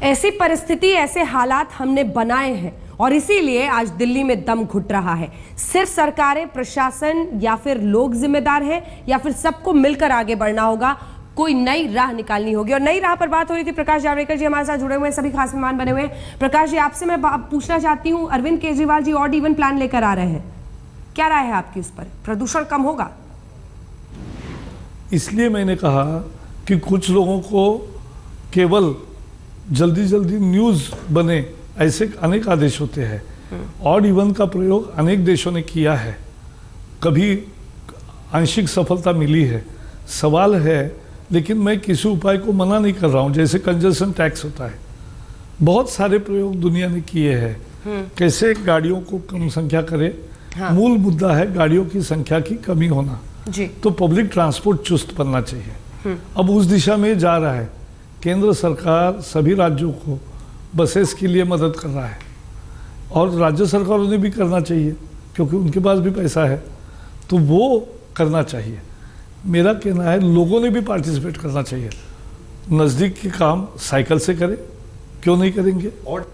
ऐसी परिस्थिति, ऐसे हालात हमने बनाए हैं और इसीलिए आज दिल्ली में दम घुट रहा है। सिर्फ सरकारें, प्रशासन या फिर लोग जिम्मेदार हैं, या फिर सबको मिलकर आगे बढ़ना होगा, कोई नई राह निकालनी होगी। और नई राह पर बात हो रही थी। प्रकाश जावड़ेकर जी हमारे साथ जुड़े हुए हैं, सभी खास मेहमान बने हुए हैं। प्रकाश जी, आपसे मैं पूछना चाहती हूँ, Arvind Kejriwal ji odd even plan लेकर आ रहे हैं, क्या राय है आपकी उस पर? प्रदूषण कम होगा? इसलिए मैंने कहा कि कुछ लोगों को केवल जल्दी न्यूज़ बने ऐसे अनेक आदेश होते हैं। ऑड इवन का प्रयोग अनेक देशों ने किया है, कभी आंशिक सफलता मिली है। सवाल है, लेकिन मैं किसी उपाय को मना नहीं कर रहा हूँ, जैसे कंजस्शन टैक्स होता है, बहुत सारे प्रयोग दुनिया ने किए हैं कैसे गाड़ियों को कम संख्या करे। हाँ। मूल मुद्दा है गाड़ियों की संख्या की कमी होना जी। तो पब्लिक ट्रांसपोर्ट चुस्त बनना चाहिए। अब उस दिशा में जा रहा है। केंद्र सरकार सभी राज्यों को बसेस के लिए मदद कर रहा है और राज्य सरकारों ने भी करना चाहिए क्योंकि उनके पास भी पैसा है, तो वो करना चाहिए। मेरा कहना है लोगों ने भी पार्टिसिपेट करना चाहिए। नज़दीक के काम साइकिल से करें, क्यों नहीं करेंगे? और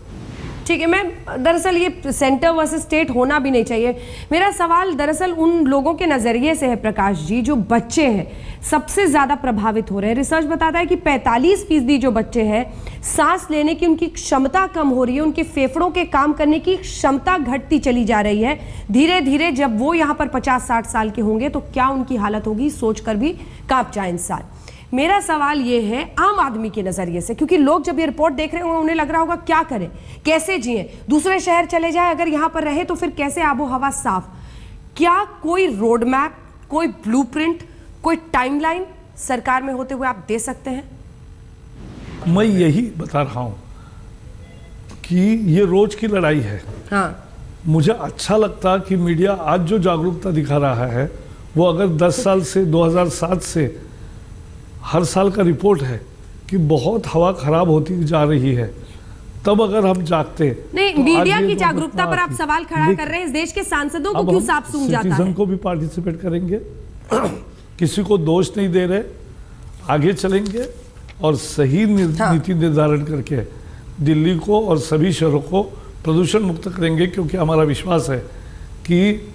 ठीक है, मैं दरअसल ये सेंटर वर्सेस स्टेट होना भी नहीं चाहिए। मेरा सवाल दरअसल उन लोगों के नज़रिए से है प्रकाश जी, जो बच्चे हैं सबसे ज़्यादा प्रभावित हो रहे हैं। रिसर्च बताता है कि 45% जो बच्चे हैं सांस लेने की उनकी क्षमता कम हो रही है, उनके फेफड़ों के काम करने की क्षमता घटती चली जा रही है। धीरे धीरे जब वो यहाँ पर 50-60 साल के होंगे तो क्या उनकी हालत होगी, सोचकर भी कांप जाए इंसान। मेरा सवाल ये है आम आदमी के नज़रिए से, क्योंकि लोग जब ये रिपोर्ट देख रहे होंगे उन्हें लग रहा होगा क्या करें, कैसे जिएं, दूसरे शहर चले जाए, अगर यहाँ पर रहे तो फिर कैसे आबो हवा साफ। क्या कोई रोड मैप, कोई ब्लूप्रिंट, कोई टाइमलाइन सरकार में होते हुए आप दे सकते हैं? मैं यही बता रहा हूँ कि ये रोज की लड़ाई है। हाँ। मुझे अच्छा लगता कि मीडिया आज जो जागरूकता दिखा रहा है वो अगर 10 साल से 2007 से हर साल का रिपोर्ट है कि बहुत हवा खराब होती जा रही है, तब अगर हम जागते नहीं, तो मीडिया आज ये की दुर्घटना जागरूकता पर आप आती। सवाल खड़ा कर रहे हैं। इस देश के सांसदों को अब क्यों हम साफ सूंघ जाता सिटीजन है? को भी पार्टिसिपेट करेंगे, किसी को दोष नहीं दे रहे, आगे चलेंगे और सही नीति निर्धारण करके दिल्ली को और सभी शहरों को प्रदूषण मुक्त करेंगे, क्योंकि हमारा विश्वास है कि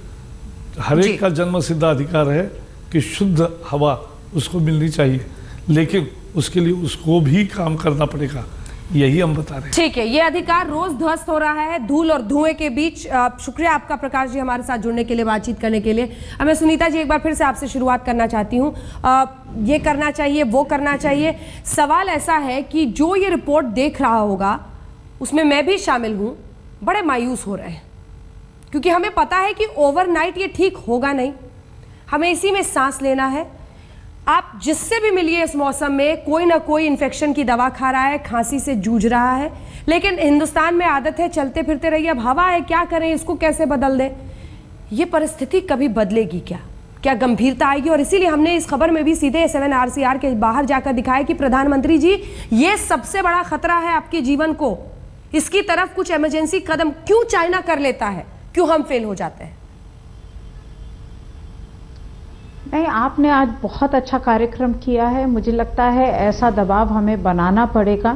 हर एक का जन्मसिद्ध अधिकार है कि शुद्ध हवा उसको मिलनी चाहिए, लेकिन उसके लिए उसको भी काम करना पड़ेगा, यही हम बता रहे हैं। ठीक है, ये अधिकार रोज ध्वस्त हो रहा है धूल और धुएं के बीच। शुक्रिया आपका प्रकाश जी हमारे साथ जुड़ने के लिए, बातचीत करने के लिए। अब मैं सुनीता जी एक बार फिर से आपसे शुरुआत करना चाहती हूँ। ये करना चाहिए, वो करना चाहिए, सवाल ऐसा है कि जो ये रिपोर्ट देख रहा होगा, उसमें मैं भी शामिल हूँ, बड़े मायूस हो रहे हैं, क्योंकि हमें पता है कि ओवरनाइट ये ठीक होगा नहीं, हमें इसी में सांस लेना है। आप जिससे भी मिलिए इस मौसम में, कोई ना कोई इन्फेक्शन की दवा खा रहा है, खांसी से जूझ रहा है, लेकिन हिंदुस्तान में आदत है चलते फिरते रहिए, अब हवा है क्या करें, इसको कैसे बदल दें। ये परिस्थिति कभी बदलेगी क्या गंभीरता आएगी? और इसीलिए हमने इस खबर में भी सीधे 7 RCR के बाहर जाकर दिखाया कि प्रधानमंत्री जी, ये सबसे बड़ा खतरा है आपके जीवन को, इसकी तरफ कुछ इमरजेंसी कदम क्यों चाइना कर लेता है, क्यों हम फेल हो जाते हैं? नहीं, आपने आज बहुत अच्छा कार्यक्रम किया है। मुझे लगता है ऐसा दबाव हमें बनाना पड़ेगा,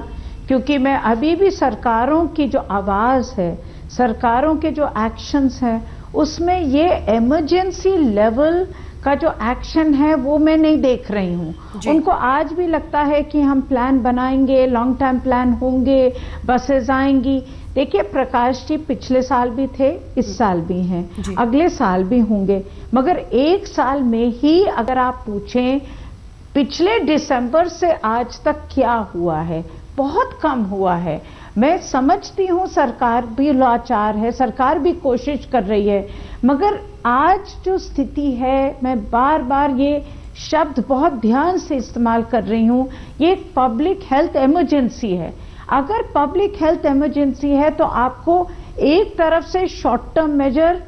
क्योंकि मैं अभी भी सरकारों की जो आवाज़ है, सरकारों के जो एक्शंस हैं, उसमें ये इमरजेंसी लेवल का जो एक्शन है वो मैं नहीं देख रही हूँ। उनको आज भी लगता है कि हम प्लान बनाएंगे, लॉन्ग टर्म प्लान होंगे, बसेज आएंगी। देखिए प्रकाश जी, पिछले साल भी थे, इस साल भी हैं, अगले साल भी होंगे, मगर एक साल में ही अगर आप पूछें पिछले दिसंबर से आज तक क्या हुआ है, बहुत कम हुआ है। मैं समझती हूँ सरकार भी लाचार है, सरकार भी कोशिश कर रही है, मगर आज जो स्थिति है, मैं बार बार ये शब्द बहुत ध्यान से इस्तेमाल कर रही हूँ, ये एक पब्लिक हेल्थ इमरजेंसी है। अगर पब्लिक हेल्थ इमरजेंसी है तो आपको एक तरफ से शॉर्ट टर्म मेजर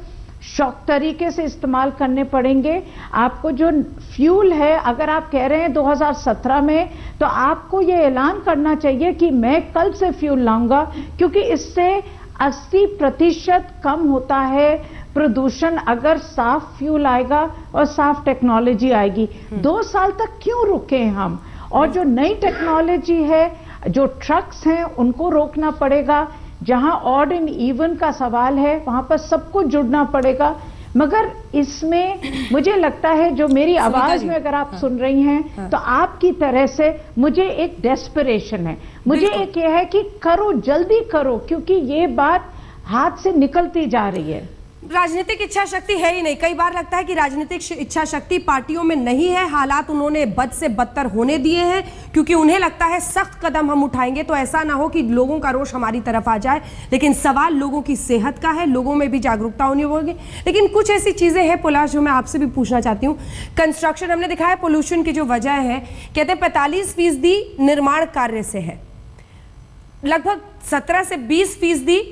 शॉक तरीके से इस्तेमाल करने पड़ेंगे। आपको जो फ्यूल है, अगर आप कह रहे हैं 2017 में, तो आपको ये ऐलान करना चाहिए कि मैं कल से फ्यूल लाऊंगा, क्योंकि इससे 80% कम होता है प्रदूषण अगर साफ फ्यूल आएगा और साफ टेक्नोलॉजी आएगी। 2 साल तक क्यों रुके हम? और जो नई टेक्नोलॉजी है, जो ट्रक्स हैं, उनको रोकना पड़ेगा। जहां ऑड एंड इवन का सवाल है, वहां पर सबको जुड़ना पड़ेगा। मगर इसमें मुझे लगता है, जो मेरी आवाज में अगर आप सुन रही हैं, तो आपकी तरह से मुझे एक डेस्परेशन है, मुझे एक ये है कि करो, जल्दी करो, क्योंकि ये बात हाथ से निकलती जा रही है। राजनीतिक इच्छा शक्ति है ही नहीं। कई बार लगता है कि राजनीतिक इच्छा शक्ति पार्टियों में नहीं है, हालात उन्होंने बद से बदतर होने दिए हैं, क्योंकि उन्हें लगता है सख्त कदम हम उठाएंगे तो ऐसा ना हो कि लोगों का रोष हमारी तरफ आ जाए। लेकिन सवाल लोगों की सेहत का है, लोगों में भी जागरूकता होनी होगी। लेकिन कुछ ऐसी चीजें हैं पुलाश, जो मैं आपसे भी पूछना चाहती हूँ। कंस्ट्रक्शन, हमने दिखाया पोल्यूशन की जो वजह है, कहते हैं 45% निर्माण कार्य से है, लगभग 17 से 20%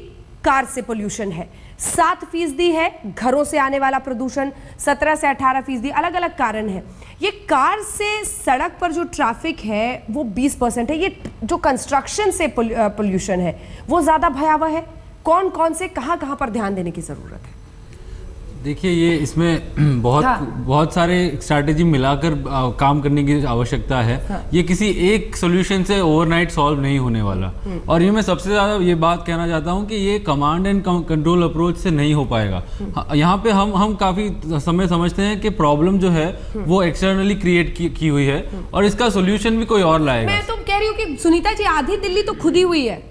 कार से पोल्यूशन है, 7% है घरों से आने वाला प्रदूषण, 17 से 18%, अलग अलग कारण है। ये कार से सड़क पर जो ट्रैफिक है वो 20% है। ये जो कंस्ट्रक्शन से पोल्यूशन है वो ज़्यादा भयावह है। कौन कौन से कहाँ पर ध्यान देने की ज़रूरत है? देखिए, ये इसमें बहुत सारे स्ट्रैटेजी मिलाकर काम करने की आवश्यकता है। ये किसी एक सोल्यूशन से ओवरनाइट सॉल्व नहीं होने वाला। और ये मैं सबसे ज़्यादा ये बात कहना चाहता हूँ कि ये कमांड एंड कंट्रोल अप्रोच से नहीं हो पाएगा। यहाँ पे हम काफ़ी समय समझते हैं कि प्रॉब्लम जो है वो एक्सटर्नली क्रिएट की हुई है और इसका सोल्यूशन भी कोई और लाएगा। मैं तो कह रही हूँ कि सुनीता जी, आधी दिल्ली तो खुदी हुई है,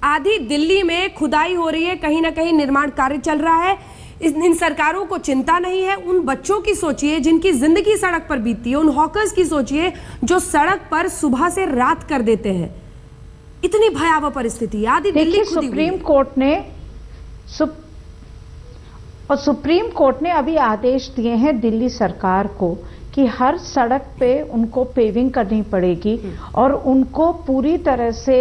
आधी दिल्ली में खुदाई हो रही है, कहीं ना कहीं निर्माण कार्य चल रहा है। इन सरकारों को चिंता नहीं है। उन बच्चों की सोचिए जिनकी जिंदगी सड़क पर बीतती है, उन हॉकर्स की सोचिए जो सड़क पर सुबह से रात कर देते हैं। इतनी भयावह परिस्थिति, आधी दिल्ली खुदी हुई है। सुप्रीम कोर्ट ने अभी आदेश दिए हैं दिल्ली सरकार को कि हर सड़क पे उनको पेविंग करनी पड़ेगी और उनको पूरी तरह से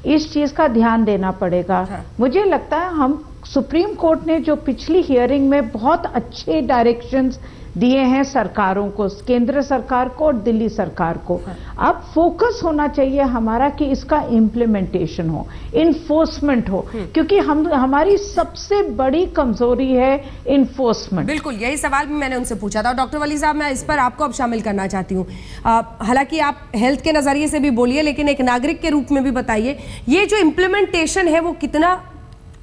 इस चीज का ध्यान देना पड़ेगा। मुझे लगता है हम सुप्रीम कोर्ट ने जो पिछली हियरिंग में बहुत अच्छे डायरेक्शंस दिए हैं सरकारों को, केंद्र सरकार को और दिल्ली सरकार को, अब फोकस होना चाहिए हमारा कि इसका इम्प्लीमेंटेशन हो, इन्फोर्समेंट हो, क्योंकि हमारी सबसे बड़ी कमजोरी है इन्फोर्समेंट। बिल्कुल, यही सवाल भी मैंने उनसे पूछा था। डॉक्टर वली साहब, मैं इस पर आपको अब शामिल करना चाहती हूँ। हालांकि आप हेल्थ के नजरिए से भी बोलिए, लेकिन एक नागरिक के रूप में भी बताइए, ये जो इम्प्लीमेंटेशन है वो कितना,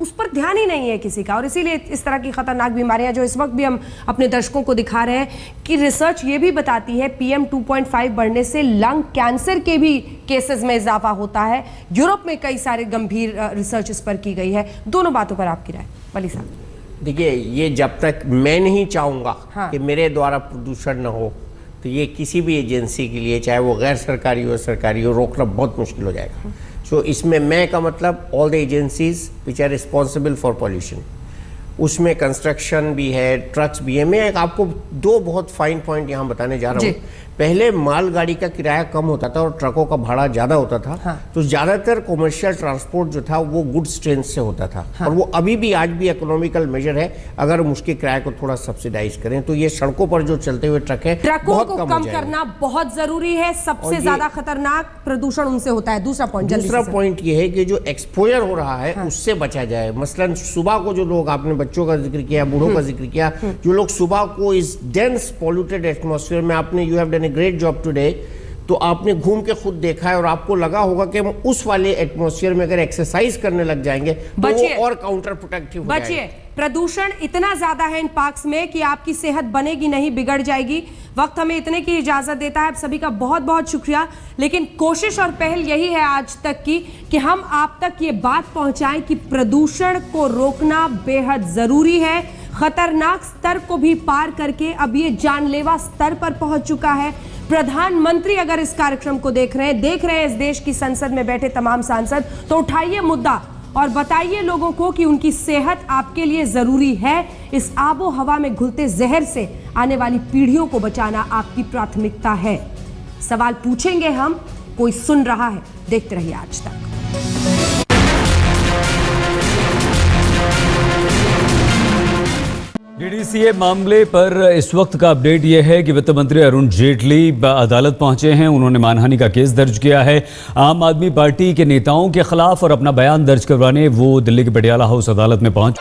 उस पर ध्यान ही नहीं है किसी का, और इसीलिए इस तरह की खतरनाक बीमारियां जो इस वक्त भी हम अपने दर्शकों को दिखा रहे हैं कि रिसर्च ये भी बताती है PM 2.5 बढ़ने से लंग कैंसर के भी केसेस में इजाफा होता है। यूरोप में कई सारे गंभीर रिसर्च इस पर की गई है। दोनों बातों पर आपकी राय वली साहब? देखिए, ये जब तक मैं नहीं चाहूँगा कि मेरे द्वारा प्रदूषण न हो, तो ये किसी भी एजेंसी के लिए, चाहे वो गैर सरकारी हो सरकारी हो, रोकना बहुत मुश्किल हो जाएगा। तो इसमें मैं का मतलब all the agencies which are responsible for pollution, उसमें कंस्ट्रक्शन भी है, ट्रक्स भी है। मैं आपको दो बहुत फाइन पॉइंट यहाँ बताने जा रहा हूँ। पहले मालगाड़ी का किराया कम होता था और ट्रकों का भाड़ा ज़्यादा होता था, तो ज़्यादातर कॉमर्शियल ट्रांसपोर्ट जो था वो गुड्स ट्रेन से होता था, और वो अभी भी आज भी इकोनॉमिकल मेजर है। अगर हम उसके किराए को थोड़ा सब्सिडाइज करें तो ये सड़कों पर जो चलते हुए ट्रक है, ट्रकों को कम करना बहुत जरूरी है। सबसे ज्यादा खतरनाक प्रदूषण उनसे होता है। दूसरा पॉइंट ये है कि जो एक्सपोजर हो रहा है उससे बचा जाए। मसलन सुबह को जो लोग, आपने बच्चों का जिक्र किया, बूढ़ों का जिक्र किया, जो लोग सुबह को इस डेंस पॉल्यूटेड एटमॉस्फेयर में, आपने you have done a great job today, तो आपने घूम के खुद देखा है और आपको लगा होगा कि हम उस वाले एटमॉस्फेयर में अगर एक्सरसाइज करने लग जाएंगे तो वो और काउंटर प्रोडक्टिव हो जाएगा। बचिए, प्रदूषण इतना ज्यादा है इन पार्क्स में कि आपकी सेहत बनेगी नहीं, बिगड़ जाएगी। वक्त हमें इतने की इजाजत देता है। आप सभी का बहुत बहुत शुक्रिया। लेकिन कोशिश और पहल यही है आज तक की कि हम आप तक ये बात पहुंचाएं कि प्रदूषण को रोकना बेहद जरूरी है। खतरनाक स्तर को भी पार करके अब ये जानलेवा स्तर पर पहुंच चुका है। प्रधानमंत्री अगर इस कार्यक्रम को देख रहे हैं इस देश की संसद में बैठे तमाम सांसद, तो उठाइए मुद्दा और बताइए लोगों को कि उनकी सेहत आपके लिए जरूरी है। इस आबो हवा में घुलते जहर से आने वाली पीढ़ियों को बचाना आपकी प्राथमिकता है। सवाल पूछेंगे हम, कोई सुन रहा है? देखते रहिए आज तक। डीडीसीए मामले पर इस वक्त का अपडेट यह है कि वित्त मंत्री अरुण जेटली अदालत पहुंचे हैं। उन्होंने मानहानि का केस दर्ज किया है आम आदमी पार्टी के नेताओं के खिलाफ, और अपना बयान दर्ज करवाने वो दिल्ली के पटियाला हाउस अदालत में पहुंच